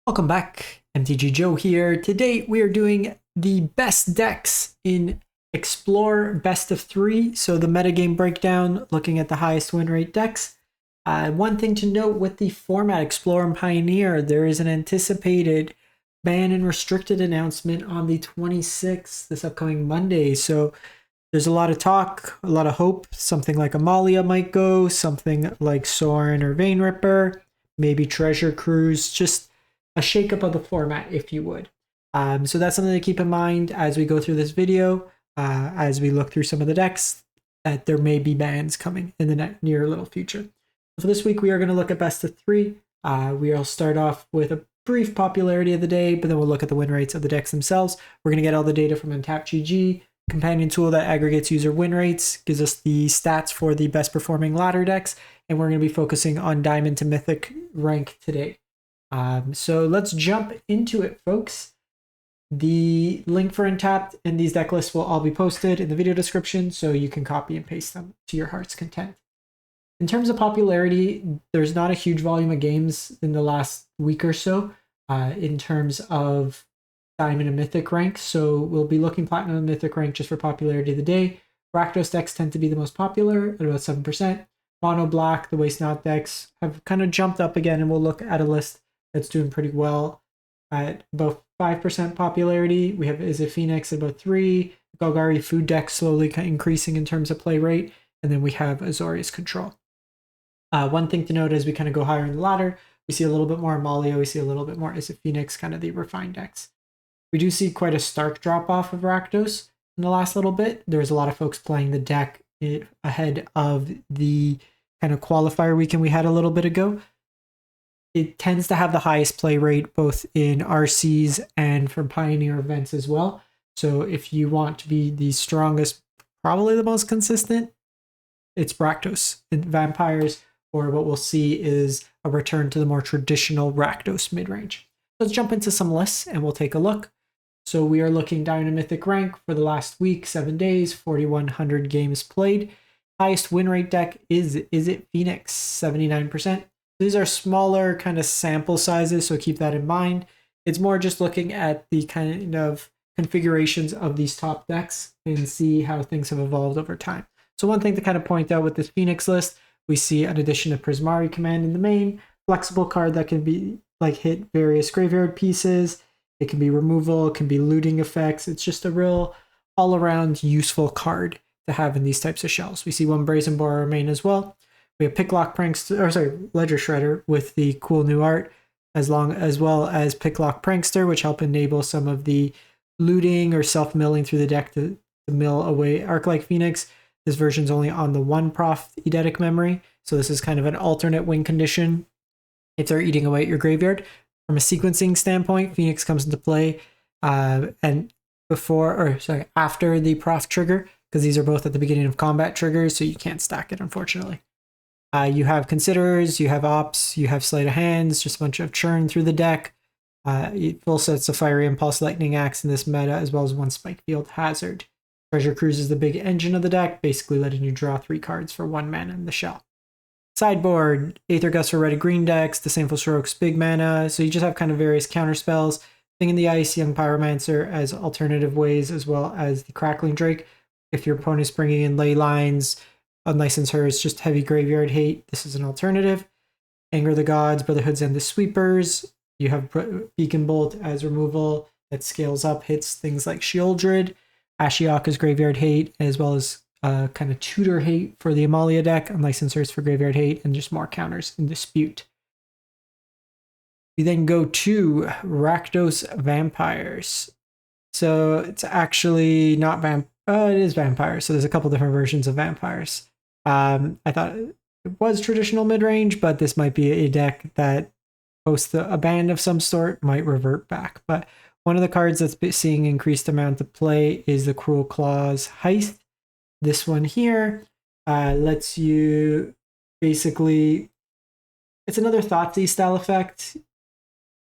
Welcome back, MTG Joe here. Today we are doing the best decks in Explore Best of 3. So the metagame breakdown, looking at the highest win rate decks. One thing to note with the format Explorer and Pioneer, there is an anticipated ban and restricted announcement on the 26th, this upcoming Monday. So there's a lot of talk, a lot of hope. Something like Amalia might go, something like Sorin or Vein Ripper, maybe Treasure Cruise, just a shakeup of the format, if you would. So that's something to keep in mind as we go through this video, as we look through some of the decks, that there may be bans coming in the near little future. For this week, we are going to look at best of 3. We'll start off with a brief popularity of the day, but then we'll look at the win rates of the decks themselves. We're going to get all the data from MTG, companion tool that aggregates user win rates, gives us the stats for the best performing ladder decks, and we're going to be focusing on Diamond to Mythic rank today. So let's jump into it, folks. The link for Untapped and these deck lists will all be posted in the video description, so you can copy and paste them to your heart's content. In terms of popularity, there's not a huge volume of games in the last week or so in terms of Diamond and Mythic rank, so we'll be looking Platinum and Mythic rank just for popularity of the day. Rakdos decks tend to be the most popular at about 7%. Mono Black, the Waste Not decks have kind of jumped up again, and we'll look at a list that's doing pretty well at about 5% popularity. We have Izzet Phoenix at about 3%. Golgari food deck slowly increasing in terms of play rate. And then we have Azorius Control. One thing to note as we kind of go higher in the ladder, we see a little bit more Amalia, we see a little bit more Izzet Phoenix, kind of the refined decks. We do see quite a stark drop off of Rakdos in the last little bit. There's a lot of folks playing the deck ahead of the kind of qualifier weekend we had a little bit ago. It tends to have the highest play rate both in RCs and for Pioneer events as well. So if you want to be the strongest, probably the most consistent, it's Rakdos and Vampires, or what we'll see is a return to the more traditional Rakdos mid-range. Let's jump into some lists and we'll take a look. So we are looking Diamond Mythic rank for the last week, 7 days, 4,100 games played. Highest win rate deck is Izzet Phoenix, 79%. These are smaller kind of sample sizes, so keep that in mind. It's more just looking at the kind of configurations of these top decks and see how things have evolved over time. So one thing to kind of point out with this Phoenix list, we see an addition of Prismari command in the main, flexible card that can be like hit various graveyard pieces. It can be removal, it can be looting effects. It's just a real all-around useful card to have in these types of shells. We see one Brazen Borer main as well. We have Picklock Prankster, Ledger Shredder with the cool new art, as well as Picklock Prankster, which help enable some of the looting or self-milling through the deck to mill away Arc-like Phoenix. This version's only on the 1 Prof Eidetic memory, so this is kind of an alternate win condition if they're eating away at your graveyard. From a sequencing standpoint, Phoenix comes into play and after the Prof trigger, because these are both at the beginning of combat triggers, so you can't stack it, unfortunately. You have Considerers, you have Ops, you have Sleight of Hands, just a bunch of churn through the deck. Full sets of Fiery Impulse, Lightning Axe in this meta, as well as 1 Spike Field Hazard. Treasure Cruise is the big engine of the deck, basically letting you draw 3 cards for 1 mana in the shell. Sideboard, Aether Gust for red and green decks, Disdainful Strokes, big mana, so you just have kind of various counter spells. Thing in the Ice, Young Pyromancer as alternative ways, as well as the Crackling Drake. If your opponent's bringing in Ley Lines, Unlicensed Hers, just heavy graveyard hate, this is an alternative. Anger the Gods, Brotherhood's End the Sweepers. You have Beacon Bolt as removal that scales up, hits things like Shieldred. Ashiok's graveyard hate, as well as kind of tutor hate for the Amalia deck, Unlicensed Hers for graveyard hate, and just more counters in Dispute. We then go to Rakdos Vampires. So it's actually not it is Vampires, so there's a couple different versions of Vampires. I thought it was traditional mid-range, but this might be a deck that post a ban of some sort might revert back. But one of the cards that's seeing increased amount of play is the Cruel Claws Heist. This one here lets you basically, it's another Thoughtseize style effect.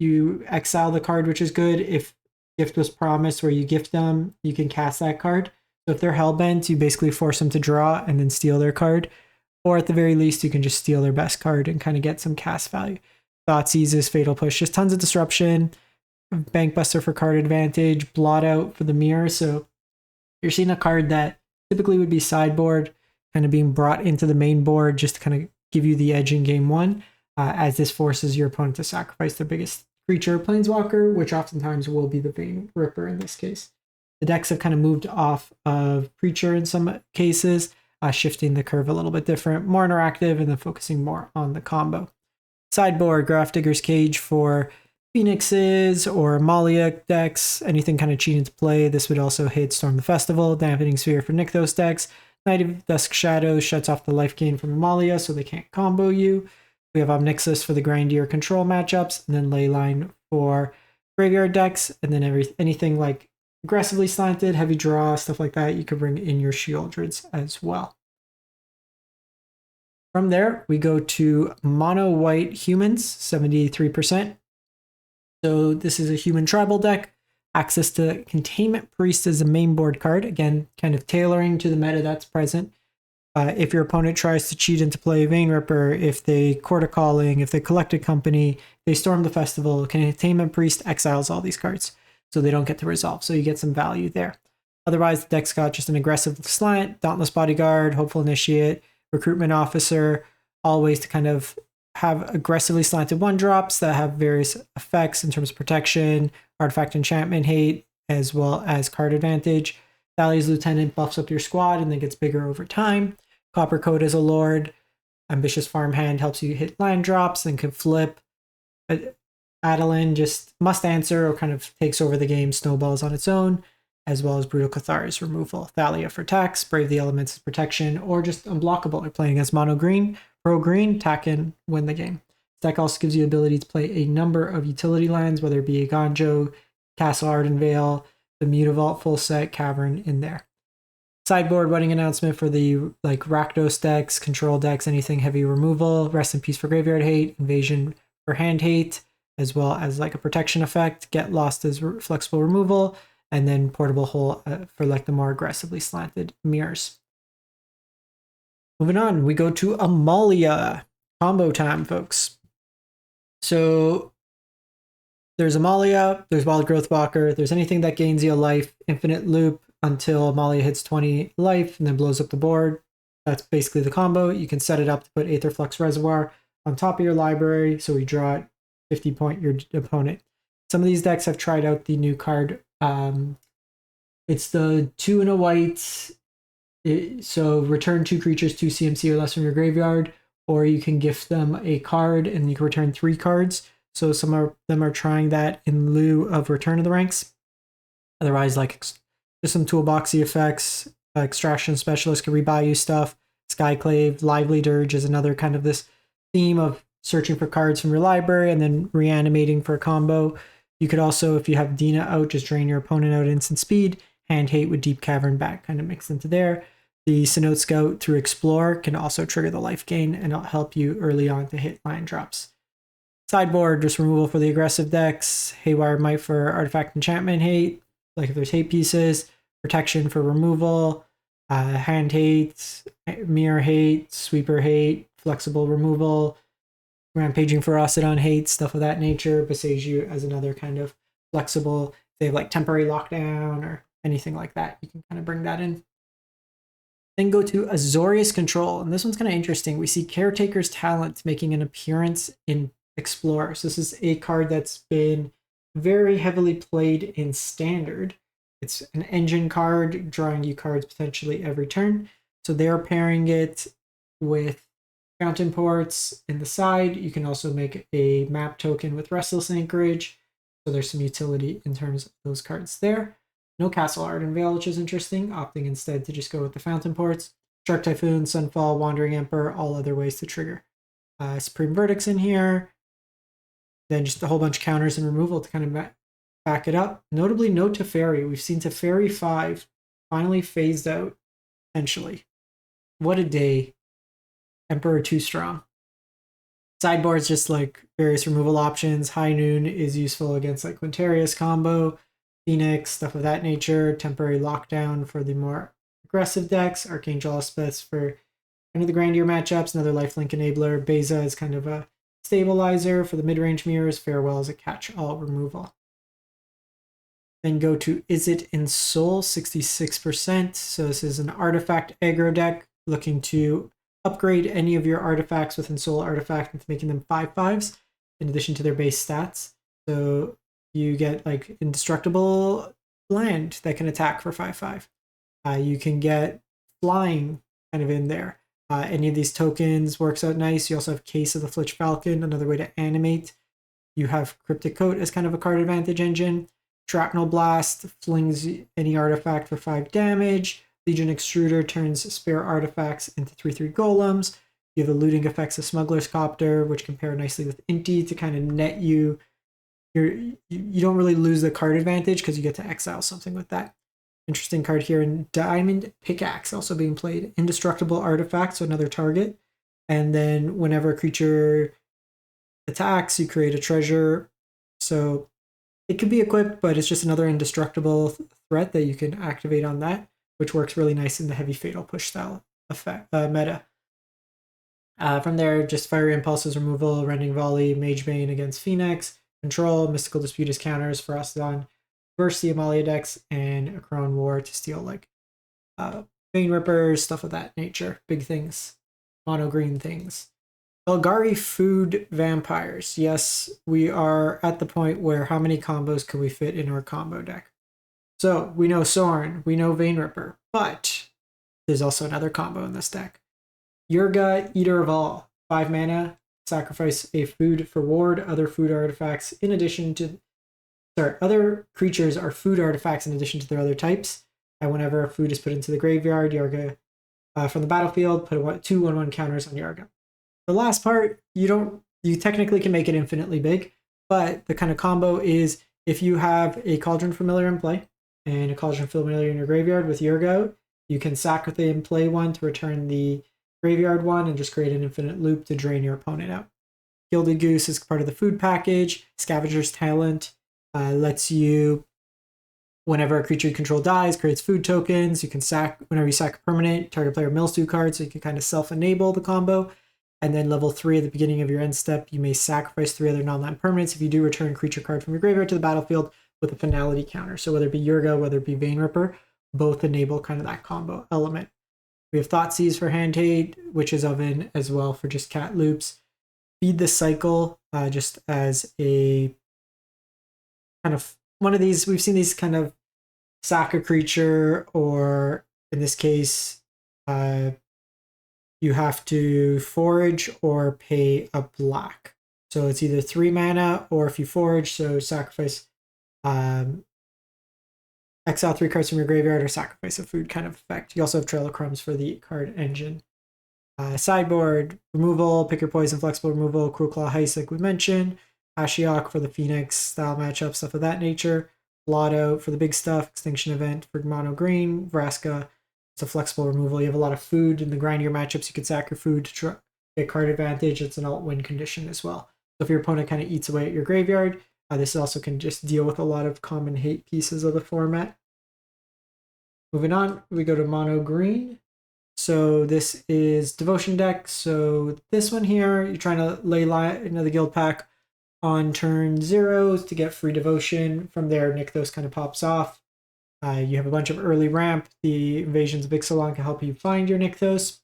You exile the card, which is good. If Gift Was Promised, where you gift them, you can cast that card. So if they're hellbent, you basically force them to draw and then steal their card. Or at the very least, you can just steal their best card and kind of get some cast value. Thoughtseize, Fatal Push, just tons of disruption. Bankbuster for card advantage, Blot Out for the mirror. So you're seeing a card that typically would be sideboard, kind of being brought into the main board just to kind of give you the edge in game one, as this forces your opponent to sacrifice their biggest creature, Planeswalker, which oftentimes will be the Vein Ripper in this case. The decks have kind of moved off of Preacher in some cases, shifting the curve a little bit different, more interactive, and then focusing more on the combo. Sideboard, Grafdigger's Cage for Phoenixes or Amalia decks, anything kind of cheating to play. This would also hit Storm the Festival, Dampening Sphere for Nykthos decks. Night of Dusk Shadows shuts off the life gain from Amalia so they can't combo you. We have Omnixus for the Grindier control matchups, and then Leyline for graveyard decks, and then anything like aggressively slanted, heavy draw, stuff like that, you could bring in your Shieldreds as well. From there, we go to Mono White Humans, 73%. So this is a human tribal deck. Access to Containment Priest as a main board card. Again, kind of tailoring to the meta that's present. If your opponent tries to cheat into play Vein Ripper, if they Court of Calling, if they Collect a Company, they Storm the Festival, Containment Priest exiles all these cards, so they don't get to resolve. So you get some value there. Otherwise, the deck's got just an aggressive slant, Dauntless Bodyguard, Hopeful Initiate, Recruitment Officer, all ways to kind of have aggressively slanted 1-drops that have various effects in terms of protection, artifact enchantment hate, as well as card advantage. Thalia's Lieutenant buffs up your squad and then gets bigger over time. Copper Coat as a Lord. Ambitious Farmhand helps you hit land drops and can flip. Adeline just must answer or kind of takes over the game, snowballs on its own, as well as Brutal Cathar's removal. Thalia for tax, Brave the Elements as protection, or just unblockable. You're playing against mono green, pro green, tack in, win the game. This deck also gives you the ability to play a number of utility lands, whether it be a Gonjo, Castle Ardenvale, the Mutavault full set, Cavern in there. Sideboard wedding announcement for the like Rakdos decks, control decks, anything heavy removal, Rest in Peace for graveyard hate, Invasion for hand hate, as well as like a protection effect, Get Lost as flexible removal, and then Portable Hole for like the more aggressively slanted mirrors. Moving on, we go to Amalia. Combo time, folks. So there's Amalia, there's Wild Growth Walker, there's anything that gains you a life, infinite loop until Amalia hits 20 life and then blows up the board. That's basically the combo. You can set it up to put Aetherflux Reservoir on top of your library, so you draw it 50 point your opponent. Some of these decks have tried out the new card. It's the 2 and a white. So return 2 creatures, 2 CMC or less from your graveyard, or you can gift them a card and you can return 3 cards. So some of them are trying that in lieu of Return of the Ranks. Otherwise, like just some toolboxy effects. Extraction Specialist can rebuy you stuff. Skyclave, Lively Dirge is another kind of this theme of searching for cards from your library and then reanimating for a combo. You could also, if you have Dina out, just drain your opponent out at instant speed. Hand Hate with Deep Cavern back kind of mixed into there. The Sinnoh Scout through Explore can also trigger the life gain and it'll help you early on to hit land drops. Sideboard, just removal for the aggressive decks. Haywire Might for artifact enchantment hate, like if there's hate pieces. Protection for removal. Hand hate, mirror hate, sweeper hate, flexible removal. Rampaging Ferocidon hate, stuff of that nature. Besage as another kind of flexible. They have like temporary lockdown or anything like that. You can kind of bring that in. Then go to Azorius Control. And this one's kind of interesting. We see Caretaker's Talent making an appearance in Explorer. So this is a card that's been very heavily played in Standard. It's an engine card, drawing you cards potentially every turn. So they're pairing it with Fountain Ports in the side. You can also make a map token with Restless Anchorage. So there's some utility in terms of those cards there. No Castle Ardenvale, which is interesting, opting instead to just go with the Fountain Ports. Shark Typhoon, Sunfall, Wandering Emperor, all other ways to trigger. Supreme Verdict's in here. Then just a whole bunch of counters and removal to kind of back it up. Notably, no Teferi. We've seen Teferi 5 finally phased out, essentially. What a day. Emperor too strong. Sideboard's just like various removal options. High Noon is useful against like Quintarius combo, Phoenix, stuff of that nature. Temporary Lockdown for the more aggressive decks. Archangel Elspeth for kind of the grindier matchups. Another lifelink enabler. Beza is kind of a Stabilizer for the mid-range mirrors, Farewell as a catch-all removal. Then go to Izzet Ensoul, 66%. So this is an artifact aggro deck looking to upgrade any of your artifacts with Ensoul artifact into making them 5/5s in addition to their base stats. So you get like indestructible land that can attack for 5/5. You can get flying kind of in there. Any of these tokens works out nice. You also have Case of the Flitch Falcon, another way to animate. You have Cryptic Coat as kind of a card advantage engine. Shrapnel Blast flings any artifact for 5 damage. Legion Extruder turns spare artifacts into 3/3 golems. You have the looting effects of Smuggler's Copter, which can pair nicely with Inti to kind of net you. You don't really lose the card advantage because you get to exile something with that. Interesting card here in Diamond Pickaxe, also being played. Indestructible artifact, so another target. And then whenever a creature attacks, you create a treasure. So it could be equipped, but it's just another indestructible threat that you can activate on that, which works really nice in the heavy fatal push style effect meta. From there, just Fiery Impulses removal, Rending Volley, Mage Bane against Phoenix, Control, Mystical Dispute as counters for Abzan, versus the Amalia decks, and a Crown War to steal like Vein Rippers, stuff of that nature. Big things, mono green things. Golgari Food Vampires. Yes, we are at the point where how many combos can we fit in our combo deck? So we know Sorin, we know Vein Ripper, but there's also another combo in this deck. Yurga, Eater of All. 5 mana, sacrifice a food for ward, other food artifacts in addition to... other creatures are food artifacts in addition to their other types. And whenever a food is put into the graveyard, Yurga from the battlefield, put 2 1/1 counters on Yurga. The last part, you technically can make it infinitely big, but the kind of combo is if you have a Cauldron Familiar in play and a Cauldron Familiar in your graveyard with Yurga, you can sack the in play one to return the graveyard one and just create an infinite loop to drain your opponent out. Gilded Goose is part of the food package. Scavenger's Talent lets you, whenever a creature you control dies, creates food tokens. You can sack, whenever you sack a permanent, target player mills 2 cards, so you can kind of self-enable the combo. And then level 3 at the beginning of your end step, you may sacrifice 3 other non-land permanents. If you do, return a creature card from your graveyard to the battlefield with a finality counter. So whether it be Yurga, whether it be Vein Ripper, both enable kind of that combo element. We have Thoughtseize for Hand Hate, Witch's Oven as well for just cat loops. Feed the Cycle, just as a kind of one of these, we've seen these kind of sack a creature, or in this case, you have to forage or pay a black. So it's either 3 mana, or if you forage, so sacrifice, exile 3 cards from your graveyard, or sacrifice a food kind of effect. You also have Trail of Crumbs for the card engine. Sideboard, removal, pick your poison, flexible removal, Cruel Claw Heist like we mentioned, Ashiok for the Phoenix style matchup, stuff of that nature, Blotto for the big stuff, Extinction Event for mono green, Vraska, it's a flexible removal. You have a lot of food in the grindier matchups. You can sack your food to get card advantage. It's an alt-win condition as well. So if your opponent kind of eats away at your graveyard, this also can just deal with a lot of common hate pieces of the format. Moving on, we go to mono green. So this is Devotion deck. So this one here, you're trying to lay another guild pack on turn 0 to get free Devotion. From there, Nykthos kind of pops off. You have a bunch of early ramp. The Invasions of Ixalan can help you find your Nykthos.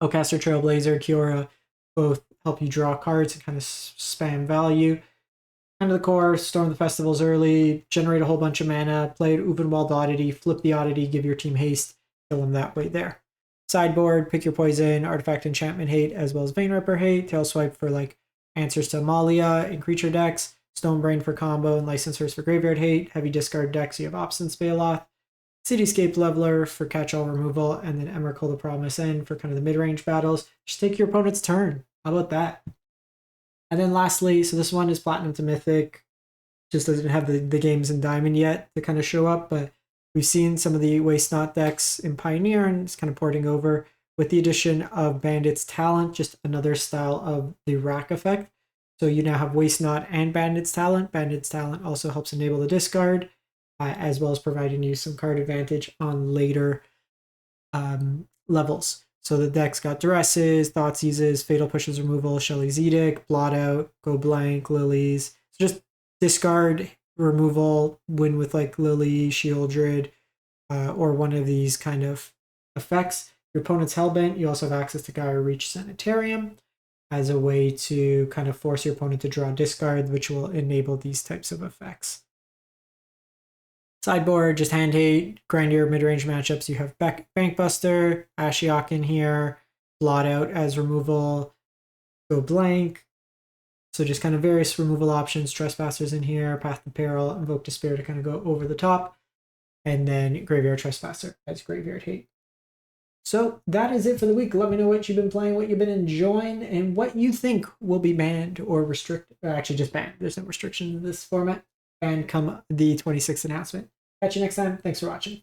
Oacaster, Trailblazer, Kiora both help you draw cards and kind of spam value. End of the core, Storm the Festivals early, generate a whole bunch of mana, play an Uvenwald Oddity, flip the Oddity, give your team haste, kill them that way there. Sideboard, pick your poison, Artifact Enchantment hate, as well as Vein Ripper hate, Tail Swipe for like answers to Amalia in creature decks, Stonebrain for combo, and Licensors for graveyard hate. Heavy discard decks, you have Obstinate Spaloth, Cityscape Leveler for catch-all removal, and then Emrakul the Promised End for kind of the mid-range battles. Just take your opponent's turn. How about that? And then lastly, so this one is Platinum to Mythic. Just doesn't have the games in Diamond yet to kind of show up, but we've seen some of the Waste Not decks in Pioneer, and it's kind of porting over with the addition of Bandit's Talent, just another style of the rack effect. So you now have Waste Not and Bandit's Talent. Bandit's Talent also helps enable the discard, as well as providing you some card advantage on later levels. So the deck's got Duresses, Thoughtseizes, Fatal Pushes removal, Shelly's Edict, Blot Out, Go Blank, Lilies. So just discard removal, win with like Lily, Shieldred, or one of these kind of effects. Your opponent's Hellbent, you also have access to Gyro Reach Sanitarium as a way to kind of force your opponent to draw discard, which will enable these types of effects. Sideboard, just hand hate, grind your mid-range matchups. You have Bankbuster, Ashiok in here, Blot Out as removal, Go Blank. So just kind of various removal options, Trespassers in here, Path to Peril, Invoke Despair to kind of go over the top, and then Graveyard Trespasser as Graveyard Hate. So that is it for the week. Let me know what you've been playing, what you've been enjoying, and what you think will be banned or restricted. Actually, just banned. There's no restriction in this format. And come the 26th announcement. Catch you next time. Thanks for watching.